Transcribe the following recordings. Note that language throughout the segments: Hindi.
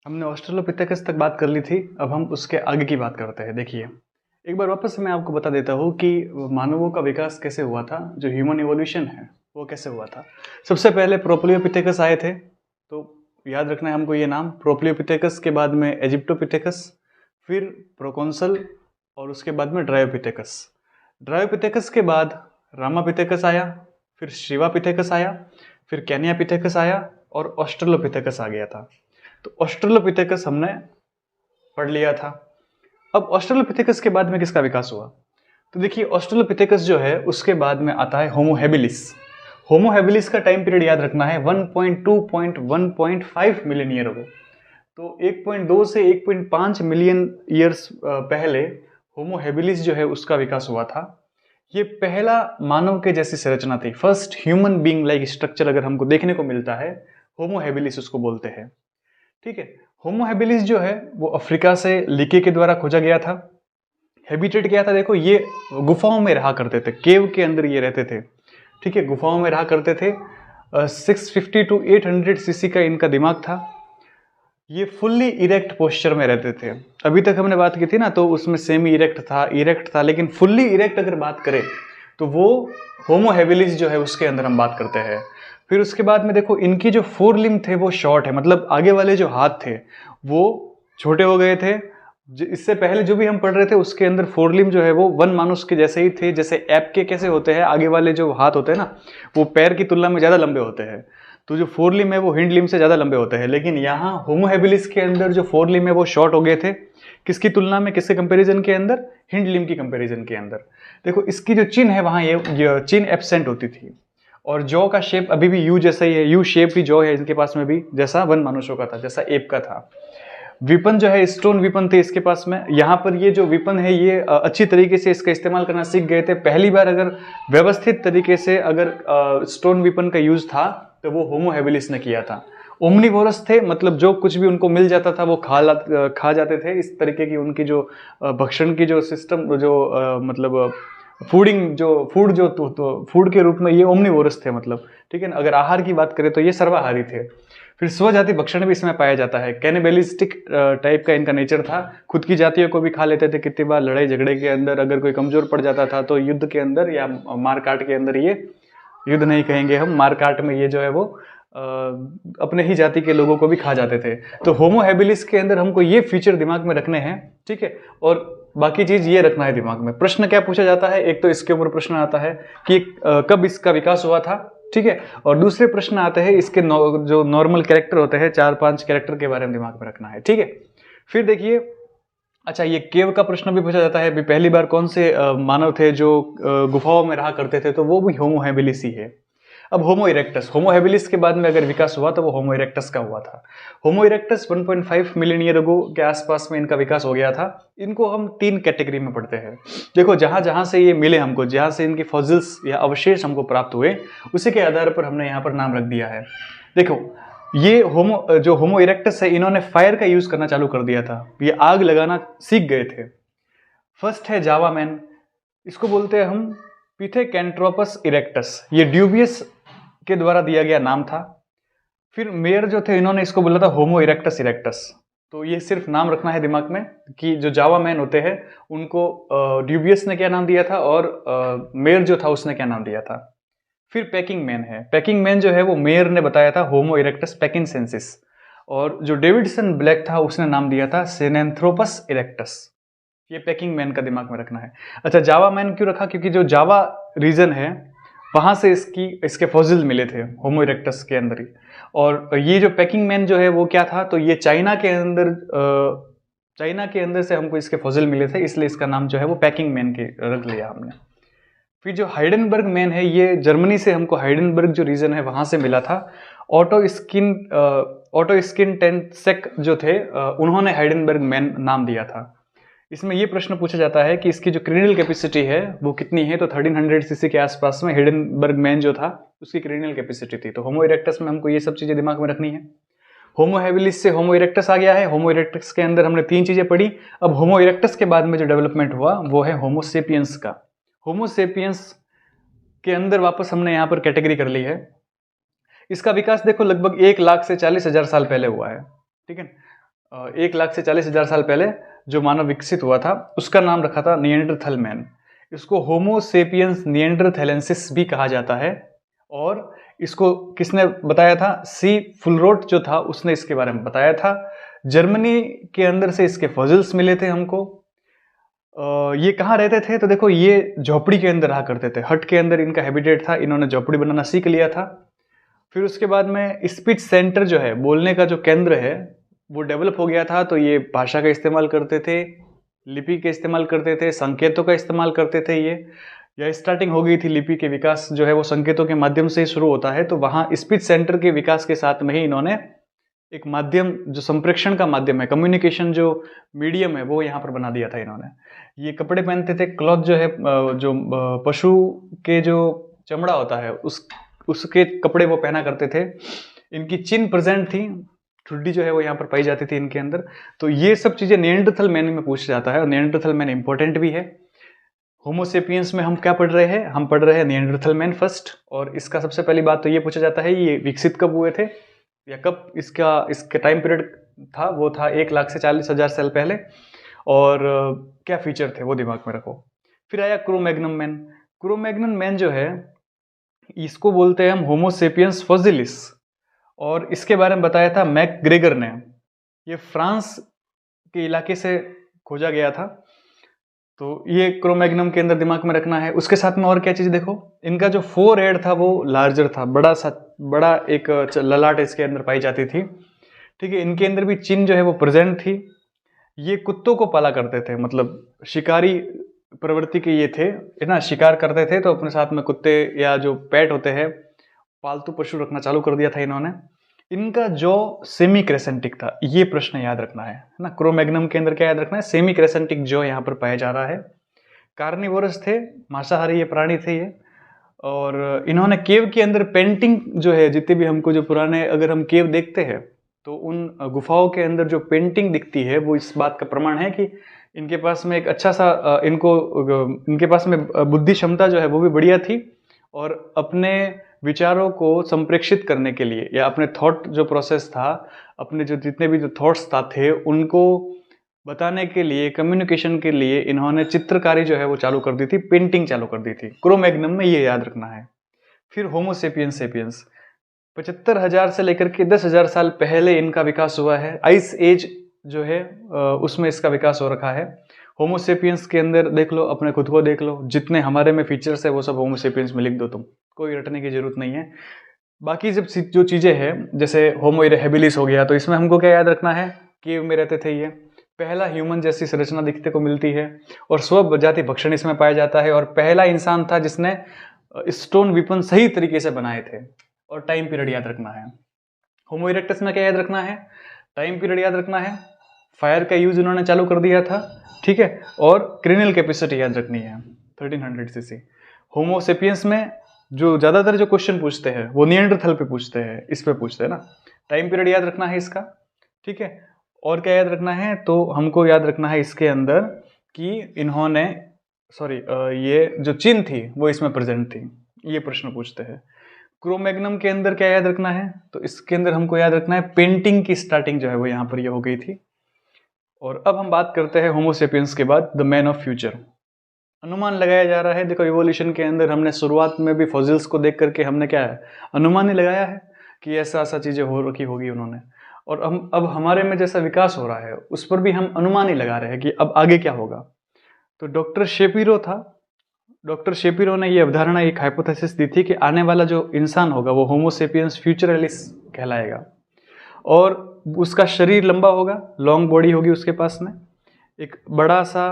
हमने ऑस्ट्रेलोपिथेकस तक बात कर ली थी। अब हम उसके आगे की बात करते हैं। देखिए, एक बार वापस से मैं आपको बता देता हूँ कि मानवों का विकास कैसे हुआ था, जो ह्यूमन इवोल्यूशन है वो कैसे हुआ था। सबसे पहले प्रोप्लियोपिथेकस आए थे, तो याद रखना है हमको ये नाम। प्रोप्लियोपिथेकस के बाद में इजिप्टोपिथेकस, फिर प्रोकॉन्सल, और उसके बाद में ड्रायोपिथेकस। ड्रायोपिथेकस के बाद रामापिथेकस आया, फिर शिवापिथेकस आया, फिर कैनियापिथेकस आया, और ऑस्ट्रेलोपिथेकस आ गया था। तो ऑस्ट्रेलोपिथेकस हमने पढ़ लिया था। अब ऑस्ट्रेलोपिथेकस के बाद में किसका विकास हुआ? तो देखिए, ऑस्ट्रेलोपिथेकस जो है उसके बाद में आता है होमो हैबिलिस। होमो हैबिलिस का टाइम पीरियड याद रखना है 1.2.1.5 मिलियन ईयर अगो। तो 1.2 से 1.5 मिलियन ईयर्स पहले होमो हैबिलिस जो है उसका विकास हुआ था। ये पहला मानव के जैसी संरचना थी। First human being like structure अगर हमको देखने को मिलता है, होमो हैबिलिस उसको बोलते हैं। ठीक है। होमो हैबिलिस जो है वो अफ्रीका से लिके के द्वारा खोजा गया था। हैबिटेट क्या था? देखो, ये गुफाओं में रहा करते थे, केव के अंदर ये रहते थे। ठीक है, गुफाओं में रहा करते थे। 650 टू 800 सीसी का इनका दिमाग था। ये फुल्ली इरेक्ट पोस्चर में रहते थे। अभी तक हमने बात की थी ना, तो उसमें सेमी इरेक्ट था, लेकिन फुल्ली इरेक्ट अगर बात करें तो वो होमो हैबिलिस जो है उसके अंदर हम बात करते हैं। फिर उसके बाद में देखो, इनकी जो फोर लिम्ब थे वो शॉर्ट है, मतलब आगे वाले जो हाथ थे वो छोटे हो गए थे। इससे पहले जो भी हम पढ़ रहे थे उसके अंदर फोर लिम्ब जो है वो वन मानुस के जैसे ही थे। जैसे ऐप के कैसे होते हैं, आगे वाले जो हाथ होते हैं ना वो पैर की तुलना में ज्यादा लंबे होते हैं, तो जो फोर लिम्ब है वो हिंड लिम्ब से ज्यादा लंबे होते हैं। लेकिन यहाँ होमो हैबिलिस के अंदर जो फोर लिम्ब है वो शॉर्ट हो गए थे। किसकी तुलना में, किसके कंपैरिजन के अंदर? हिंड लिम्ब की कंपैरिजन के अंदर। देखो, इसकी जो चिन है वहां ये चिन एब्सेंट होती थी, और जॉ का शेप अभी भी यू जैसा ही है। यू शेप ही जॉ है इनके पास में भी, जैसा वन मनुष्यों का था, जैसा एप का था। विपन जो है स्टोन विपन थे इसके पास में। यहाँ पर ये जो विपन है ये अच्छी तरीके से इसका इस्तेमाल करना सीख गए थे। पहली बार अगर व्यवस्थित तरीके से अगर स्टोन विपन का यूज था तो वो होमो हैबिलिस ने किया था। ओमनिवोरस थे, मतलब जो कुछ भी उनको मिल जाता था वो खा जाते थे। इस तरीके की उनकी जो भक्षण की जो सिस्टम, जो मतलब फूडिंग जो फूड जो तो फूड के रूप में ये ओमनिवोरस थे, मतलब। ठीक है ना। अगर आहार की बात करें तो ये सर्वाहारी थे। फिर स्वजाति भक्षण भी इसमें पाया जाता है। कैनिबलिस्टिक टाइप का इनका नेचर था। खुद की जातियों को भी खा लेते थे। कितनी बार लड़ाई झगड़े के अंदर अगर कोई कमजोर पड़ जाता था तो युद्ध के अंदर या मारकाट के अंदर, ये युद्ध नहीं कहेंगे हम, मारकाट में ये जो है वो अपने ही जाति के लोगों को भी खा जाते थे। तो होमो हैबिलिस के अंदर हमको ये फीचर दिमाग में रखने हैं। ठीक है। और बाकी चीज ये रखना है दिमाग में। प्रश्न क्या पूछा जाता है? एक तो इसके ऊपर प्रश्न आता है कि कब इसका विकास हुआ था। ठीक है। और दूसरे प्रश्न आते हैं इसके जो नॉर्मल कैरेक्टर होते हैं, 4-5 कैरेक्टर के बारे में दिमाग में रखना है। ठीक है। फिर देखिए, अच्छा, ये केव का प्रश्न भी पूछा जाता है। भी पहली बार कौन से मानव थे जो गुफाओं में रहा करते थे, तो वो भी होमो हैबिलिस ही है। अब होमो इरेक्टस, होमो हैबिलिस के बाद में अगर विकास हुआ तो वो होमो इरेक्टस का हुआ था। होमो इरेक्टस 1.5 मिलियन ईयर अगो के आसपास में इनका विकास हो गया था। इनको हम 3 कैटेगरी में पढ़ते हैं। देखो, जहां जहां से ये मिले हमको, जहां से इनके फॉसिल्स या अवशेष हमको प्राप्त हुए, उसी के आधार पर हमने यहाँ पर नाम रख दिया है। देखो, ये होमो इरेक्टस है, इन्होंने फायर का यूज करना चालू कर दिया था। ये आग लगाना सीख गए थे। फर्स्ट है जावा मैन, इसको बोलते हैं हम पिथेकैंथ्रोपस इरेक्टस। ये ड्यूबियस के द्वारा दिया गया नाम था। फिर मेयर जो थे इन्होंने इसको बोला था होमो इरेक्टस इरेक्टस। तो ये सिर्फ नाम रखना है दिमाग में कि जो जावा मैन होते हैं उनको ड्यूबियस ने क्या नाम दिया था, और मेयर जो था उसने क्या नाम दिया था। फिर पैकिंग मैन है। पैकिंग मैन जो है वो मेयर ने बताया था होमो इरेक्टस पैकिनसेंसिस, और जो डेविडसन ब्लैक था उसने नाम दिया था सेनेंथ्रोपस इरेक्टस। ये पैकिंग मैन का दिमाग में रखना है। अच्छा, जावा मैन क्यों रखा? क्योंकि जो जावा रीजन है वहां से इसके फॉसिल मिले थे होमो इरेक्टस के अंदर ही। और ये जो पैकिंग मैन जो है वो क्या था, तो ये चाइना के अंदर से हमको इसके फॉसिल मिले थे, इसलिए इसका नाम जो है वो पैकिंग मैन के रख लिया हमने। फिर जो हाइडेनबर्ग मैन है, ये जर्मनी से हमको हाइडेनबर्ग जो रीजन है वहां से मिला था। ऑटो स्किन टेंसेक जो थे उन्होंने हाइडेनबर्ग मैन नाम दिया था। इसमें ये प्रश्न पूछा जाता है कि इसकी जो क्रेनियल कैपेसिटी है वो कितनी है, तो 1300 सीसी के आसपास में हाइडेनबर्ग मैन जो था उसकी क्रेनियल कैपेसिटी थी। तो होमो इरेक्टस में हमको ये सब चीजें दिमाग में रखनी है। होमो हैबिलिस से होमो इरेक्टस आ गया है। होमो इरेक्टस के अंदर हमने 3 चीजें पढ़ी। अब होमो इरेक्टस के बाद में जो डेवलपमेंट हुआ वो है होमो सेपियंस का। होमो सेपियंस के अंदर वापस हमने यहाँ पर कैटेगरी कर ली है। इसका विकास देखो लगभग 1 लाख से 40,000 साल पहले हुआ है। ठीक है। 1 लाख से 40,000 साल पहले जो मानव विकसित हुआ था उसका नाम रखा था निएंडरथल मैन। इसको होमो सेपियंस निएंडरथैलेंसिस भी कहा जाता है। और इसको किसने बताया था? सी फुलरोट जो था उसने इसके बारे में बताया था। जर्मनी के अंदर से इसके फॉसिल्स मिले थे हमको। ये कहाँ रहते थे? तो देखो, ये झोपड़ी के अंदर रहा करते थे, हट के अंदर इनका हैबिटेट था। इन्होंने झोपड़ी बनाना सीख लिया था। फिर उसके बाद में स्पीच सेंटर जो है, बोलने का जो केंद्र है, वो डेवलप हो गया था। तो ये भाषा का इस्तेमाल करते थे, लिपि के इस्तेमाल करते थे, संकेतों का इस्तेमाल करते थे। यह स्टार्टिंग हो गई थी लिपि के विकास जो है वो संकेतों के माध्यम से ही शुरू होता है। तो वहाँ स्पीच सेंटर के विकास के साथ में ही इन्होंने एक माध्यम, जो संप्रेषण का माध्यम है, कम्युनिकेशन जो मीडियम है, वो यहाँ पर बना दिया था इन्होंने। ये कपड़े पहनते थे, क्लॉथ जो है, जो पशु के जो चमड़ा होता है उसके कपड़े वो पहना करते थे। इनकी चिन्ह प्रेजेंट थी, ठुड्डी जो है वो यहाँ पर पाई जाती थी इनके अंदर। तो ये सब चीजें निएंडरथल मैन में पूछा जाता है, और निएंडरथल मैन इंपॉर्टेंट भी है। होमोसेपियंस में हम क्या पढ़ रहे हैं? हम पढ़ रहे हैं निएंडरथल मैन फर्स्ट। और इसका सबसे पहली बात तो ये पूछा जाता है, ये विकसित कब हुए थे, या कब इसका टाइम पीरियड था? वो था 1 लाख से 40,000 साल पहले। और क्या फीचर थे वो दिमाग में रखो। फिर आया क्रो-मैग्नम मैन। क्रो-मैग्नम मैन जो है, इसको बोलते हैं हम होमोसेपियंस फॉसिलिस, और इसके बारे में बताया था मैकग्रेगर ने। ये फ्रांस के इलाके से खोजा गया था। तो ये क्रो-मैग्नम के अंदर दिमाग में रखना है। उसके साथ में और क्या चीज देखो, इनका जो फोर हेड था वो लार्जर था, बड़ा एक ललाट इसके अंदर पाई जाती थी। ठीक है, इनके अंदर भी चिन्ह जो है वो प्रेजेंट थी। ये कुत्तों को पाला करते थे, मतलब शिकारी प्रवृत्ति के ये थे, है ना, शिकार करते थे। तो अपने साथ में कुत्ते या जो पेट होते हैं, पालतू पशु रखना चालू कर दिया था इन्होंने। इनका जो सेमी क्रेसेंटिक था, ये प्रश्न याद रखना है ना। क्रो-मैग्नम के अंदर क्या याद रखना है? सेमी क्रेसेंटिक जो यहाँ पर पाया जा रहा है। कार्निवोरस थे, मांसाहारी ये प्राणी थे ये। और इन्होंने केव के अंदर पेंटिंग जो है, जितने भी हमको जो पुराने, अगर हम केव देखते हैं तो उन गुफाओं के अंदर जो पेंटिंग दिखती है वो इस बात का प्रमाण है कि इनके पास में एक अच्छा सा इनके पास में बुद्धि क्षमता जो है वो भी बढ़िया थी। और अपने विचारों को संप्रेषित करने के लिए, या अपने थॉट जो प्रोसेस था, अपने जो जितने भी जो थॉट्स थे उनको बताने के लिए, कम्युनिकेशन के लिए इन्होंने चित्रकारी जो है वो चालू कर दी थी, पेंटिंग चालू कर दी थी। क्रो-मैग्नम में ये याद रखना है। फिर होमोसेपियंस सेपियंस 75,000 से लेकर के 10,000 साल पहले इनका विकास हुआ है। आइस एज जो है उसमें इसका विकास हो रखा है। होमोसेपियंस के अंदर देख लो, अपने खुद को देख लो, जितने हमारे में फीचर्स है वो सब होमोसेपियंस में लिख दो, तुम कोई रटने की जरूरत नहीं है। बाकी जब जो चीजें हैं, जैसे होमो हैबिलिस हो गया, तो इसमें हमको क्या याद रखना है? केव में रहते थे ये, पहला ह्यूमन जैसी संरचना दिखने को मिलती है, और स्वजाति भक्षण इसमें पाया जाता है। और पहला इंसान था जिसने स्टोन विपन सही तरीके से बनाए थे। और टाइम पीरियड याद रखना है। होमो इरेक्टस में क्या याद रखना है? टाइम पीरियड याद रखना है। फायर का यूज उन्होंने चालू कर दिया था, ठीक है। और क्रिनियल कैपेसिटी याद रखनी है 1300 सीसी। होमोसेपियंस में जो ज्यादातर जो क्वेश्चन पूछते हैं वो निएंडरथल पे पूछते हैं, इस पे पूछते हैं ना। टाइम पीरियड याद रखना है इसका, ठीक है। और क्या याद रखना है? तो हमको याद रखना है इसके अंदर कि इन्होंने ये जो चिन्ह थी वो इसमें प्रेजेंट थी, ये प्रश्न पूछते हैं। क्रो-मैग्नम के अंदर क्या याद रखना है? तो इसके अंदर हमको याद रखना है पेंटिंग की स्टार्टिंग जो है वो यहाँ पर ये हो गई थी। और अब हम बात करते हैं होमोसेपियंस के बाद द मैन ऑफ फ्यूचर। अनुमान लगाया जा रहा है, देखो इवोल्यूशन के अंदर हमने शुरुआत में भी फॉसिल्स को देख करके हमने क्या है, अनुमान ही लगाया है कि ऐसा ऐसा चीजें हो रखी होगी उन्होंने। और हम अब हमारे में जैसा विकास हो रहा है उस पर भी हम अनुमान ही लगा रहे हैं कि अब आगे क्या होगा। तो डॉक्टर शेपिरो था, डॉक्टर शेपिरो ने ये अवधारणा, एक हाइपोथेसिस दी थी कि आने वाला जो इंसान होगा वो होमोसेपियंस फ्यूचरलिस कहलाएगा। और उसका शरीर लंबा होगा, लॉन्ग बॉडी होगी उसके पास में, एक बड़ा सा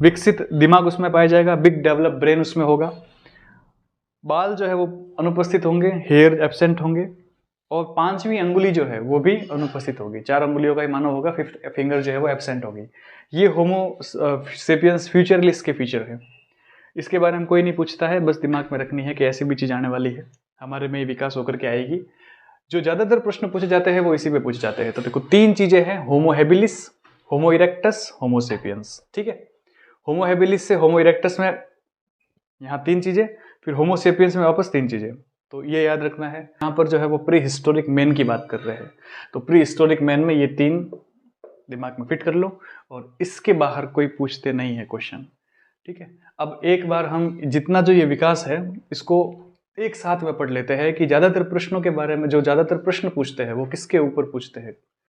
विकसित दिमाग उसमें पाया जाएगा, बिग डेवलप ब्रेन उसमें होगा। बाल जो है वो अनुपस्थित होंगे, हेयर एब्सेंट होंगे। और 5वीं अंगुली जो है वो भी अनुपस्थित होगी, 4 अंगुलियों का ही मानव होगा, 5th फिंगर जो है वो एब्सेंट होगी। ये होमोसेपियंस फ्यूचरलिस्ट के फीचर है। इसके बारे में कोई नहीं पूछता है, बस दिमाग में रखनी है कि ऐसी भी चीज आने वाली है, हमारे में विकास होकर के आएगी। जो ज्यादातर प्रश्न पूछे जाते हैं वो इसी पे पूछे जाते हैं। तो देखो 3 चीजें हैं, होमो हैबिलिस, होमो इरेक्टस, होमो सेपियंस, ठीक है। होमो हैबिलिस से होमो इरेक्टस में यहाँ 3 चीजें, फिर होमो सेपियंस में वापस 3 चीजें। तो ये याद रखना है। यहाँ पर जो है वो प्री हिस्टोरिक मैन की बात कर रहे हैं। तो प्री हिस्टोरिक मैन में ये 3 दिमाग में फिट कर लो, और इसके बाहर कोई पूछते नहीं है क्वेश्चन। ठीक है, अब एक बार हम जितना जो ये विकास है इसको एक साथ में पढ़ लेते हैं कि ज़्यादातर प्रश्नों के बारे में, जो ज़्यादातर प्रश्न पूछते हैं वो किसके ऊपर पूछते हैं।